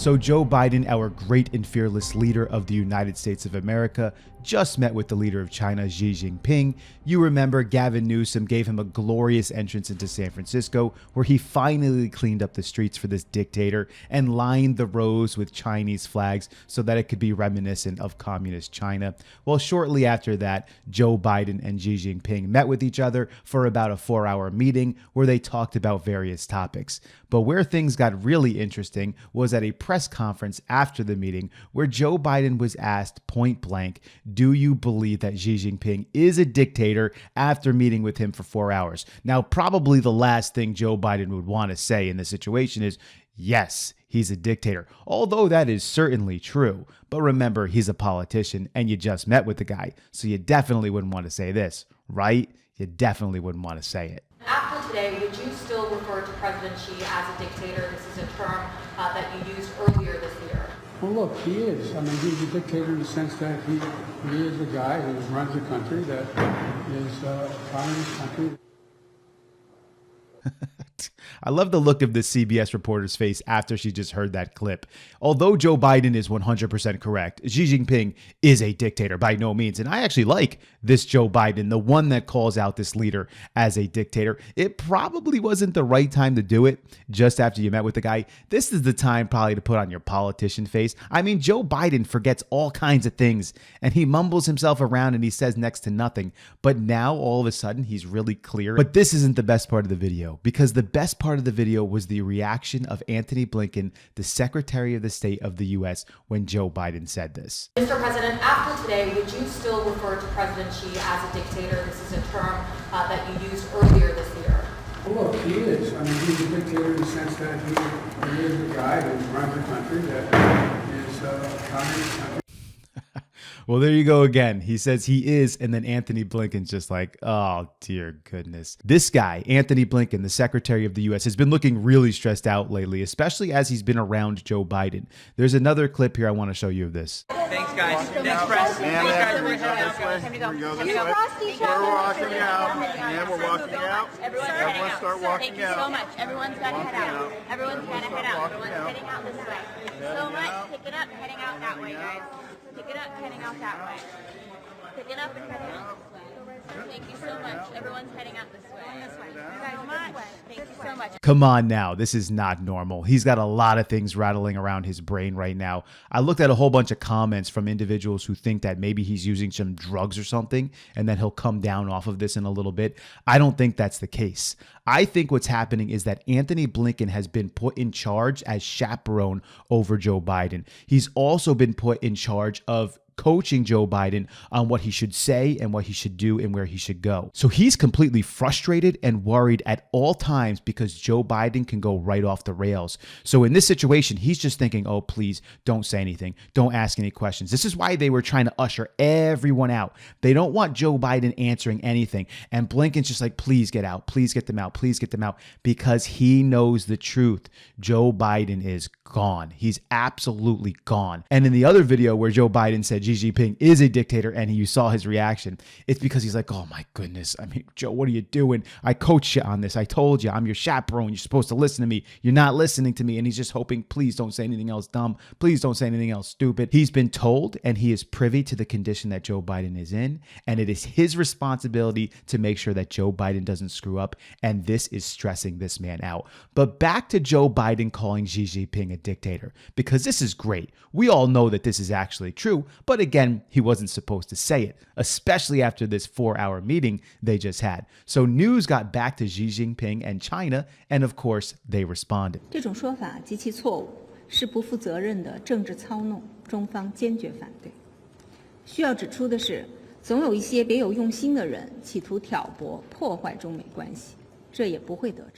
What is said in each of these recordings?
So Joe Biden, our great and fearless leader of the United States of America, just met with the leader of China, Xi Jinping. You remember Gavin Newsom gave him a glorious entrance into San Francisco, where he finally cleaned up the streets for this dictator and lined the roads with Chinese flags so that it could be reminiscent of communist China. Well, shortly after that, Joe Biden and Xi Jinping met with each other for about a 4-hour meeting where they talked about various topics. But where things got really interesting was at a press conference after the meeting where Joe Biden was asked point blank, do you believe that Xi Jinping is a dictator, after meeting with him for 4 hours? Now, probably the last thing Joe Biden would want to say in this situation is, yes, he's a dictator, although that is certainly true. But remember, he's a politician and you just met with the guy, so you definitely wouldn't want to say this, right? You definitely wouldn't want to say it. After today, would you still refer to President Xi as a dictator? This is a term that you used earlier this year. Well, look, he is. I mean, he's a dictator in the sense that he is a guy who runs a country that is a communist country. I love the look of this CBS reporter's face after she just heard that clip. Although Joe Biden is 100% correct, Xi Jinping is a dictator by no means. And I actually like this Joe Biden, the one that calls out this leader as a dictator. It probably wasn't the right time to do it just after you met with the guy. This is the time probably to put on your politician face. I mean, Joe Biden forgets all kinds of things and he mumbles himself around and he says next to nothing. But now all of a sudden he's really clear. But this isn't the best part of the video, because the best part of the video was the reaction of Antony Blinken, the Secretary of the State of the U.S., when Joe Biden said this. Mr. President, after today, would you still refer to President Xi as a dictator? This is a term that you used earlier this year. Well, look, he is. I mean, he's a dictator in the sense that he is a guy who runs a country that is a communist country. Well, there you go again. He says he is, and then Antony Blinken's just like, oh, dear goodness. This guy, Antony Blinken, the Secretary of the U.S., has been looking really stressed out lately, especially as he's been around Joe Biden. There's another clip here I want to show you of this. Thanks, guys. Thanks, press. Thanks, guys. We're walking out. And we're walking out. Everyone start walking out. Thank you so much. Everyone's got to head out. Everyone's got to head out. Everyone's heading out this way. Thank you so much. Pick it up, heading out that way, guys. Pick it up, heading out that way. Pick it up and heading out this way. Thank you so much. Everyone's heading out this way. Thank you so much. Thank you so much. Come on now, this is not normal. He's got a lot of things rattling around his brain right now. I looked at a whole bunch of comments from individuals who think that maybe he's using some drugs or something and then he'll come down off of this in a little bit. I don't think that's the case. I think what's happening is that Antony Blinken has been put in charge as chaperone over Joe Biden. He's also been put in charge of coaching Joe Biden on what he should say and what he should do and where he should go. So he's completely frustrated and worried at all times because Joe Biden can go right off the rails. So in this situation, he's just thinking, oh, please don't say anything. Don't ask any questions. This is why they were trying to usher everyone out. They don't want Joe Biden answering anything. And Blinken's just like, please get out. Please get them out. Please get them out. Because he knows the truth. Joe Biden is gone. He's absolutely gone. And in the other video where Joe Biden said Xi Jinping is a dictator and you saw his reaction, it's because he's like, oh my goodness. I mean, Joe, what are you doing? I coached you on this. I told you I'm your chaperone. You're supposed to listen to me. You're not listening to me. And he's just hoping, please don't say anything else dumb. Please don't say anything else stupid. He's been told and he is privy to the condition that Joe Biden is in. And it is his responsibility to make sure that Joe Biden doesn't screw up. And this is stressing this man out. But back to Joe Biden calling Xi Jinping a dictator, because this is great. We all know that this is actually true, but again, he wasn't supposed to say it, especially after this 4-hour meeting they just had. So news got back to Xi Jinping and China, and of course, they responded. 这种说法极其错误，是不负责任的政治操弄，中方坚决反对。需要指出的是，总有一些别有用心的人企图挑拨、破坏中美关系。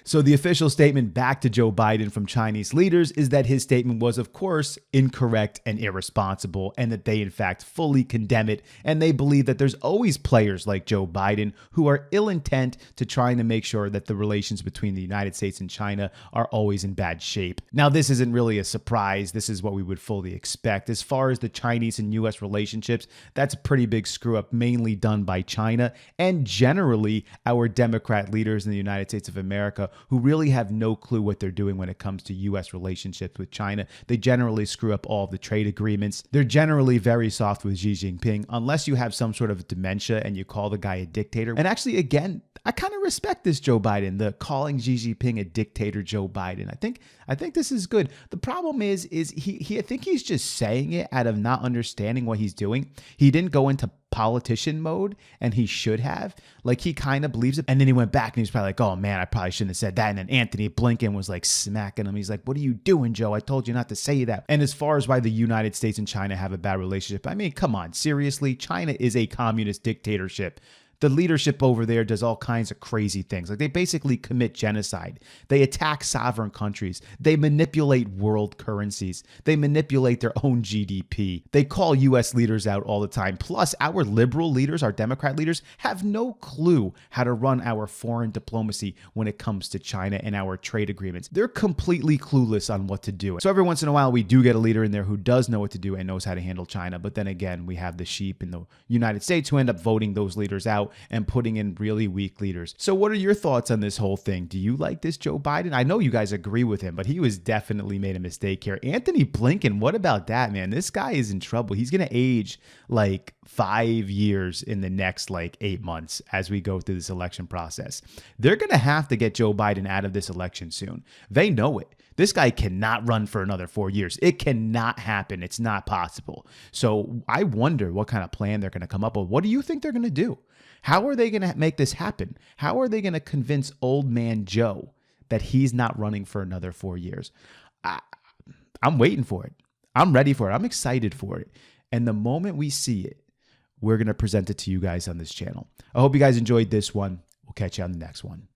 So the official statement back to Joe Biden from Chinese leaders is that his statement was, of course, incorrect and irresponsible, and that they, in fact, fully condemn it. And they believe that there's always players like Joe Biden who are ill intent to trying to make sure that the relations between the United States and China are always in bad shape. Now, this isn't really a surprise. This is what we would fully expect. As far as the Chinese and U.S. relationships, that's a pretty big screw up, mainly done by China. And generally, our Democrat leaders in the United United States of America who really have no clue what they're doing when it comes to U.S. relationships with China. They generally screw up all of the trade agreements. They're generally very soft with Xi Jinping, unless you have some sort of dementia and you call the guy a dictator. And actually, again, I kind of respect this Joe Biden, the calling Xi Jinping a dictator Joe Biden. I think this is good. The problem is I think he's just saying it out of not understanding what he's doing. He didn't go into politician mode, and he should have. Like, he kind of believes it. And then he went back and he's probably like, oh man, I probably shouldn't have said that. And then Antony Blinken was like smacking him. He's like, what are you doing, Joe? I told you not to say that. And as far as why the United States and China have a bad relationship, I mean, come on, seriously, China is a communist dictatorship. The leadership over there does all kinds of crazy things. Like, they basically commit genocide. They attack sovereign countries. They manipulate world currencies. They manipulate their own GDP. They call U.S. leaders out all the time. Plus, our liberal leaders, our Democrat leaders, have no clue how to run our foreign diplomacy when it comes to China and our trade agreements. They're completely clueless on what to do. So every once in a while, we do get a leader in there who does know what to do and knows how to handle China. But then again, we have the sheep in the United States who end up voting those leaders out and putting in really weak leaders. So what are your thoughts on this whole thing? Do you like this Joe Biden? I know you guys agree with him, but he was definitely made a mistake here. Antony Blinken, what about that, man? This guy is in trouble. He's going to age like 5 years in the next like 8 months as we go through this election process. They're going to have to get Joe Biden out of this election soon. They know it. This guy cannot run for another 4 years. It cannot happen. It's not possible. So I wonder what kind of plan they're going to come up with. What do you think they're going to do? How are they going to make this happen? How are they going to convince old man Joe that he's not running for another 4 years? I'm waiting for it. I'm ready for it. I'm excited for it. And the moment we see it, we're going to present it to you guys on this channel. I hope you guys enjoyed this one. We'll catch you on the next one.